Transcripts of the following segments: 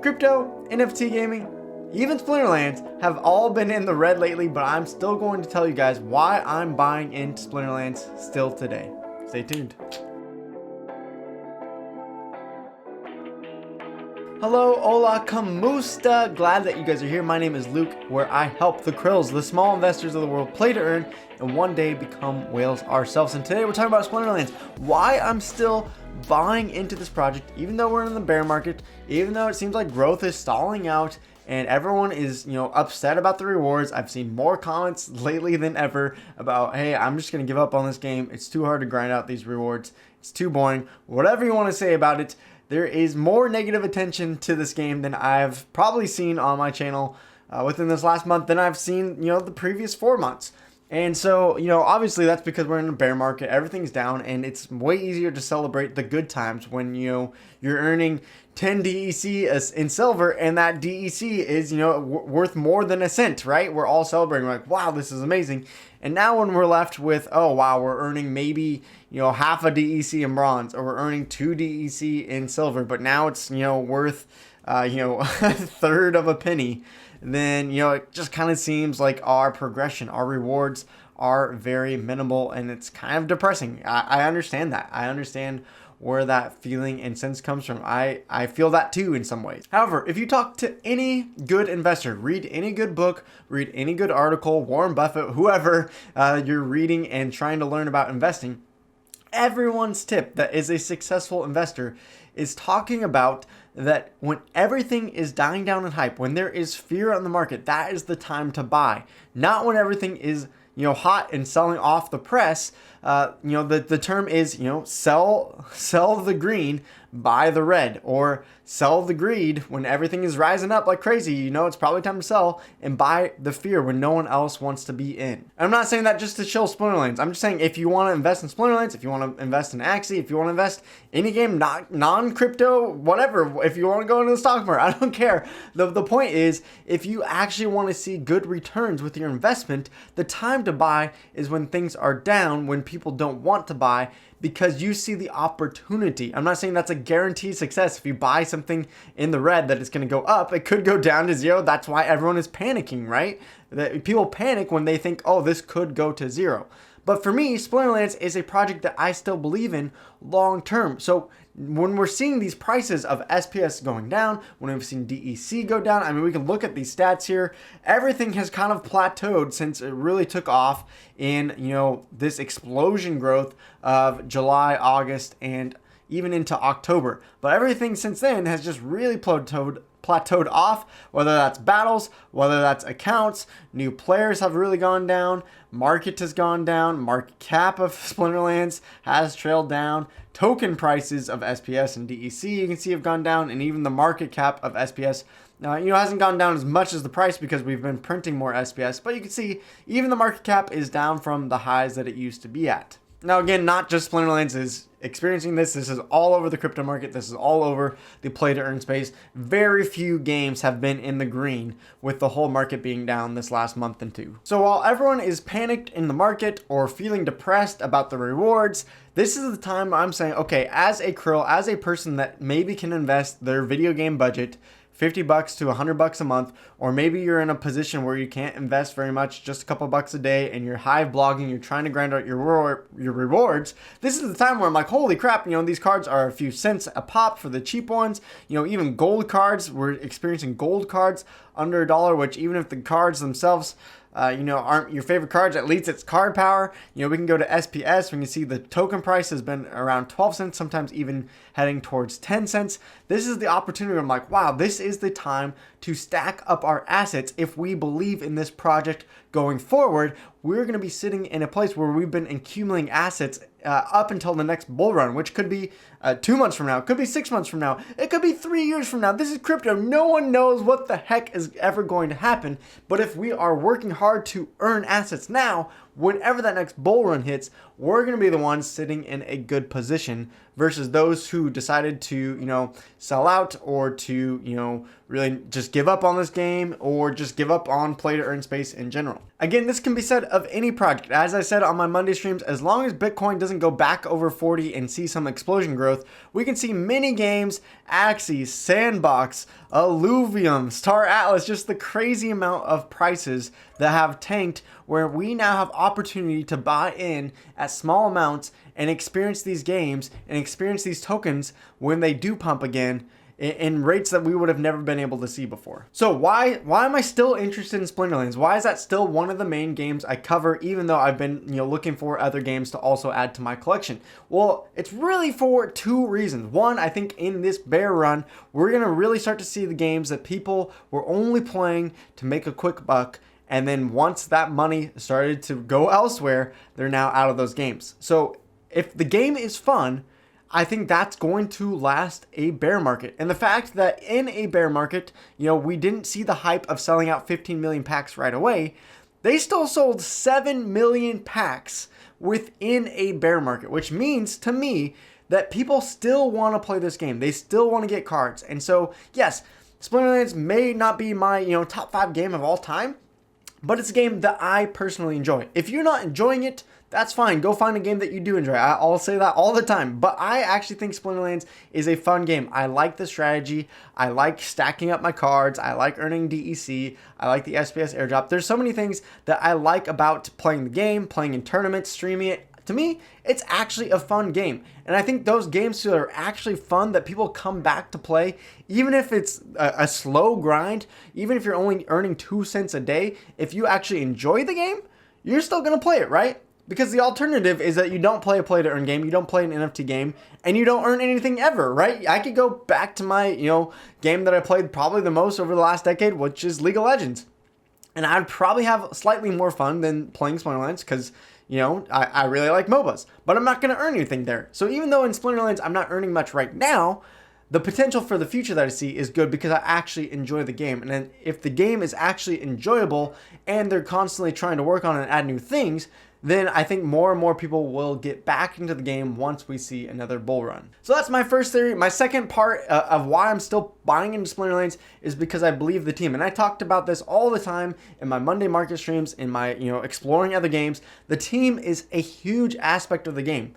Crypto, NFT gaming, even Splinterlands have all been in the red lately, but I'm still going to tell you guys why I'm buying into Splinterlands still today. Stay tuned. Hello, Hola, Kamusta. Glad that you guys are here. My name is Luke, where I help the Krills, the small investors of the world, play to earn and one day become whales ourselves. And today we're talking about Splinterlands. Why I'm still buying into this project, even though we're in the bear market, even though it seems like growth is stalling out and everyone is, upset about the rewards. I've seen more comments lately than ever about, hey, I'm just going to give up on this game. It's too hard to grind out these rewards. It's too boring. Whatever you want to say about it. There is more negative attention to this game than I've probably seen on my channel within this last month than I've seen, the previous 4 months. And so, obviously that's because we're in a bear market, everything's down, and it's way easier to celebrate the good times when, you're earning 10 DEC in silver and that DEC is, worth more than a cent, right? We're all celebrating, we're like, wow, this is amazing. And now when we're left with, oh, wow, we're earning maybe, half a DEC in bronze, or we're earning 2 DEC in silver, but now it's, worth, a third of a penny, then, it just kind of seems like our progression, our rewards are very minimal, and it's kind of depressing. I understand that. I understand where that feeling and sense comes from. I feel that too in some ways. However, if you talk to any good investor, read any good book, read any good article, Warren Buffett, whoever you're reading and trying to learn about investing, everyone's tip that is a successful investor is talking about that when everything is dying down in hype, when there is fear on the market, that is the time to buy. Not when everything is hot and selling off the press. The term is, sell the green, buy the red, or sell the greed when everything is rising up like crazy. It's probably time to sell, and buy the fear when no one else wants to be in. I'm not saying that just to chill Splinterlands. I'm just saying if you want to invest in Splinterlands, if you want to invest in Axie, if you want to invest any game, not non-crypto, whatever, if you want to go into the stock market, I don't care. The point is, if you actually want to see good returns with your investment, the time to buy is when things are down, when people don't want to buy, because you see the opportunity. I'm not saying that's a guaranteed success. If you buy something in the red that it's going to go up, it could go down to zero. That's why everyone is panicking, right? That people panic when they think, oh, this could go to zero. But for me, Splinterlands is a project that I still believe in long term. So when we're seeing these prices of SPS going down, when we've seen DEC go down, I mean, we can look at these stats here. Everything has kind of plateaued since it really took off in, this explosion growth of July, August, and even into October. But everything since then has just really plateaued off, whether that's battles, whether that's accounts, new players have really gone down, market has gone down, market cap of Splinterlands has trailed down, token prices of SPS and DEC you can see have gone down, and even the market cap of SPS hasn't gone down as much as the price because we've been printing more SPS, but you can see even the market cap is down from the highs that it used to be at. Now again, not just Splinterlands is experiencing this. This is all over the crypto market. This is all over the play to earn space. Very few games have been in the green with the whole market being down this last month and two. So while everyone is panicked in the market or feeling depressed about the rewards, this is the time I'm saying, okay, as a Krill, as a person that maybe can invest their video game budget $50 to $100 a month, or maybe you're in a position where you can't invest very much, just a couple bucks a day, and you're hive blogging, you're trying to grind out your rewards. This is the time where I'm like, holy crap, these cards are a few cents a pop for the cheap ones. Even gold cards, we're experiencing gold cards under $1, which even if the cards themselves aren't your favorite cards, at least it's card power. We can go to SPS. We can see the token price has been around 12 cents, sometimes even heading towards 10 cents. This is the opportunity. I'm like, wow, this is the time to stack up our assets. If we believe in this project going forward, we're going to be sitting in a place where we've been accumulating assets up until the next bull run, which could be 2 months from now, it could be 6 months from now, it could be 3 years from now. This is crypto. No one knows what the heck is ever going to happen. But if we are working hard to earn assets now, whenever that next bull run hits, we're going to be the ones sitting in a good position versus those who decided to, sell out or to, really just give up on this game or just give up on play to earn space in general. Again, this can be said of any project. As I said on my Monday streams, as long as Bitcoin doesn't go back over 40 and see some explosion growth, we can see mini games, Axie, Sandbox, Illuvium, Star Atlas, just the crazy amount of prices that have tanked, where we now have opportunity to buy in at small amounts and experience these games and experience these tokens when they do pump again in rates that we would have never been able to see before. So why am I still interested in Splinterlands? Why is that still one of the main games I cover, even though I've been looking for other games to also add to my collection? Well, it's really for two reasons. One, I think in this bear run, we're gonna really start to see the games that people were only playing to make a quick buck, and then once that money started to go elsewhere, they're now out of those games. So if the game is fun, I think that's going to last a bear market. And the fact that in a bear market, we didn't see the hype of selling out 15 million packs right away, they still sold 7 million packs within a bear market, which means to me that people still want to play this game. They still want to get cards. And so, yes, Splinterlands may not be my, top 5 game of all time, but it's a game that I personally enjoy. If you're not enjoying it, that's fine. Go find a game that you do enjoy. I'll say that all the time. But I actually think Splinterlands is a fun game. I like the strategy. I like stacking up my cards. I like earning DEC. I like the SPS airdrop. There's so many things that I like about playing the game, playing in tournaments, streaming it. To me, it's actually a fun game. And I think those games that are actually fun that people come back to play, even if it's a slow grind, even if you're only earning 2 cents a day, if you actually enjoy the game, you're still going to play it, right? Because the alternative is that you don't play a play-to-earn game, you don't play an NFT game, and you don't earn anything ever, right? I could go back to my, game that I played probably the most over the last decade, which is League of Legends. And I'd probably have slightly more fun than playing Splinterlands because, I really like MOBAs. But I'm not going to earn anything there. So even though in Splinterlands I'm not earning much right now, the potential for the future that I see is good because I actually enjoy the game. And then if the game is actually enjoyable and they're constantly trying to work on and add new things, then I think more and more people will get back into the game once we see another bull run. So that's my first theory. My second part of why I'm still buying into Splinterlands is because I believe the team. And I talked about this all the time in my Monday market streams, in my, exploring other games. The team is a huge aspect of the game.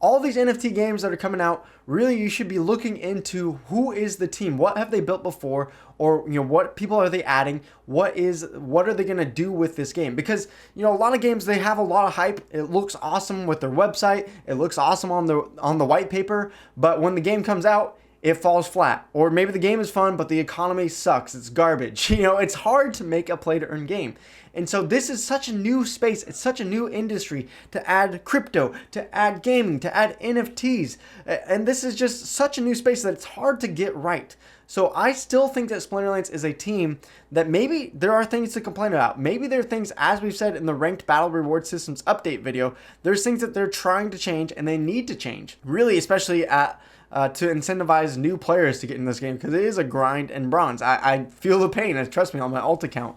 All these NFT games that are coming out, really you should be looking into who is the team, what have they built before, or what people are they adding, what are they going to do with this game? Because a lot of games, they have a lot of hype. It looks awesome with their website, it looks awesome on the white paper, but when the game comes out, it falls flat. Or maybe the game is fun, but the economy sucks. It's garbage. It's hard to make a play-to-earn game. And so this is such a new space. It's such a new industry to add crypto, to add gaming, to add NFTs. And this is just such a new space that it's hard to get right. So I still think that Splinterlands is a team that maybe there are things to complain about. Maybe there are things, as we've said in the ranked battle reward systems update video, there's things that they're trying to change and they need to change. Really, especially to incentivize new players to get in this game, because it is a grind and bronze. I feel the pain, trust me, on my alt account.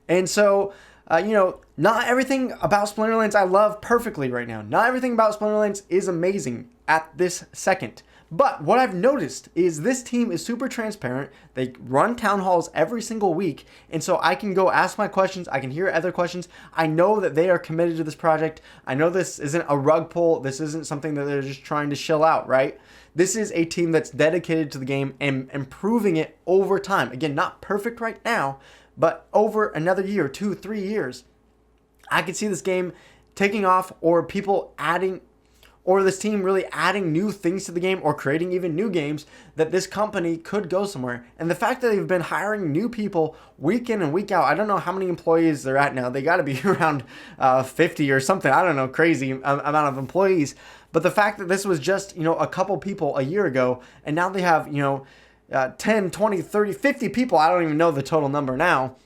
And so, not everything about Splinterlands I love perfectly right now. Not everything about Splinterlands is amazing at this second. But what I've noticed is this team is super transparent. They run town halls every single week. And so I can go ask my questions. I can hear other questions. I know that they are committed to this project. I know this isn't a rug pull. This isn't something that they're just trying to shill out, right? This is a team that's dedicated to the game and improving it over time. Again, not perfect right now, but over another year, 2, 3 years, I could see this game taking off, or people adding, or this team really adding new things to the game, or creating even new games, that this company could go somewhere. And the fact that they've been hiring new people week in and week out, I don't know how many employees they're at now. They got to be around 50 or something. I don't know, crazy amount of employees. But the fact that this was just, a couple people a year ago, and now they have, 10, 20, 30, 50 people, I don't even know the total number now,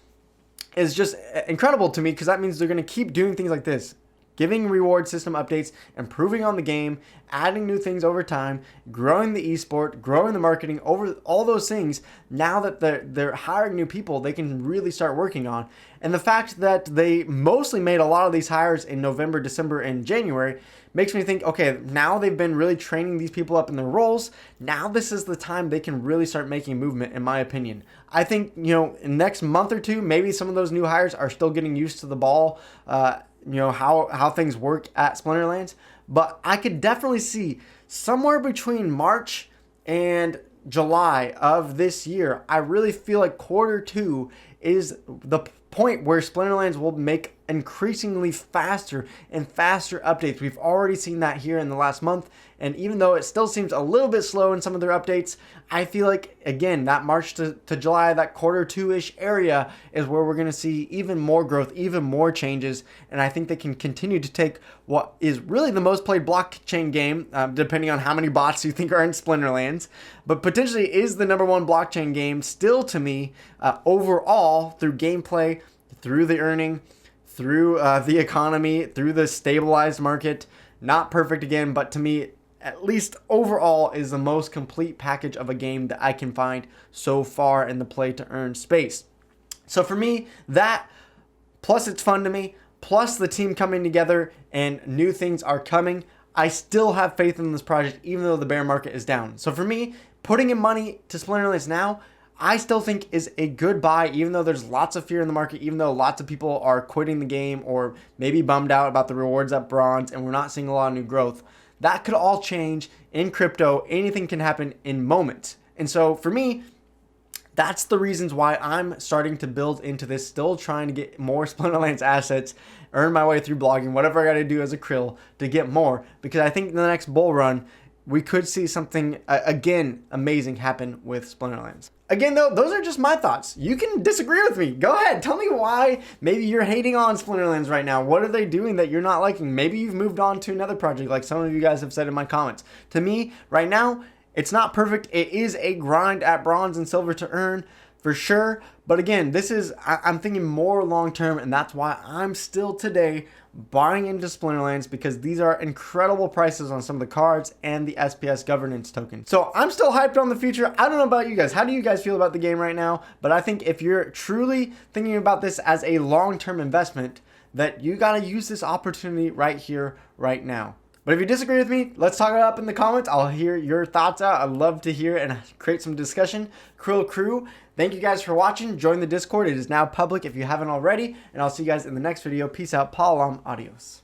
is just incredible to me, because that means they're going to keep doing things like this. Giving reward system updates, improving on the game, adding new things over time, growing the esport, growing the marketing, over all those things. Now that they're hiring new people, they can really start working on. And the fact that they mostly made a lot of these hires in November, December, and January makes me think, okay, now they've been really training these people up in their roles. Now this is the time they can really start making movement, in my opinion. I think, in the next month or two, maybe some of those new hires are still getting used to the ball, how things work at Splinterlands. But I could definitely see somewhere between March and July of this year, I really feel like quarter two is the point where Splinterlands will make increasingly faster and faster updates. We've already seen that here in the last month, and even though it still seems a little bit slow in some of their updates, I feel like, again, that March to July, that quarter two-ish area is where we're going to see even more growth, even more changes, and I think they can continue to take what is really the most played blockchain game, depending on how many bots you think are in Splinterlands, but potentially is the #1 blockchain game still to me overall through gameplay, through the earning, through the economy, through the stabilized market. Not perfect again, but to me, at least overall, is the most complete package of a game that I can find so far in the play to earn space. So for me, that plus it's fun to me, plus the team coming together and new things are coming, I still have faith in this project even though the bear market is down. So for me, putting in money to Splinterlands now, I still think is a good buy, even though there's lots of fear in the market, even though lots of people are quitting the game or maybe bummed out about the rewards at bronze and we're not seeing a lot of new growth. That could all change in crypto. Anything can happen in moments. And so for me, that's the reasons why I'm starting to build into this, still trying to get more Splinterlands assets, earn my way through blogging, whatever I got to do as a krill to get more, because I think in the next bull run, we could see something, again, amazing happen with Splinterlands. Again, though, those are just my thoughts. You can disagree with me. Go ahead. Tell me why maybe you're hating on Splinterlands right now. What are they doing that you're not liking? Maybe you've moved on to another project like some of you guys have said in my comments. To me, right now, it's not perfect. It is a grind at bronze and silver to earn, for sure. But again, I'm thinking more long-term, and that's why I'm still today buying into Splinterlands, because these are incredible prices on some of the cards and the SPS governance token. So I'm still hyped on the future. I don't know about you guys. How do you guys feel about the game right now? But I think if you're truly thinking about this as a long-term investment, that you got to use this opportunity right here, right now. But if you disagree with me, let's talk it up in the comments. I'll hear your thoughts out. I'd love to hear and create some discussion. Krill Crew, thank you guys for watching. Join the Discord. It is now public if you haven't already. And I'll see you guys in the next video. Peace out. Palam. Adios.